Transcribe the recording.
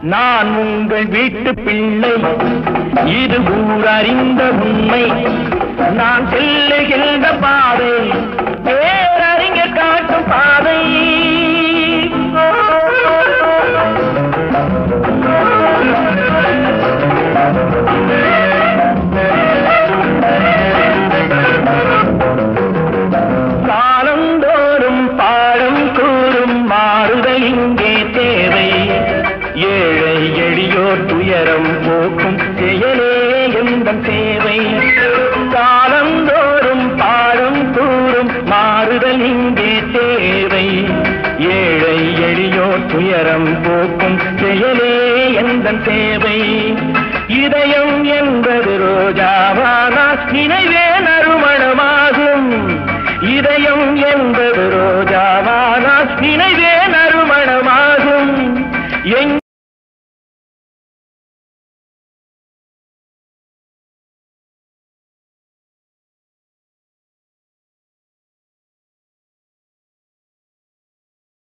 நான் உங்கள் வீட்டு பிள்ளை, இது ஊர் அறிந்த உண்மை. நான் செல்லுகின்ற பாதை பேரறிஞர் காட்டும் பாதை. காலந்தோறும் பாடம் கூறும் மாறுதல் இங்கே தேவை. ஏழை எளியோர் துயரம் போக்கும் செயலே எந்தன் சேவை. காலந்தோறும் பாடம் கூறும் மாறுதல் இங்கே தேவை. ஏழை எளியோர் துயரம் போக்கும் செயலே எந்தன் சேவை. இதயம் என்பது ரோஜாவானால் நினைவே நறுமணமாகும். இதயம் என்பது ரோஜாவானால் நினைவே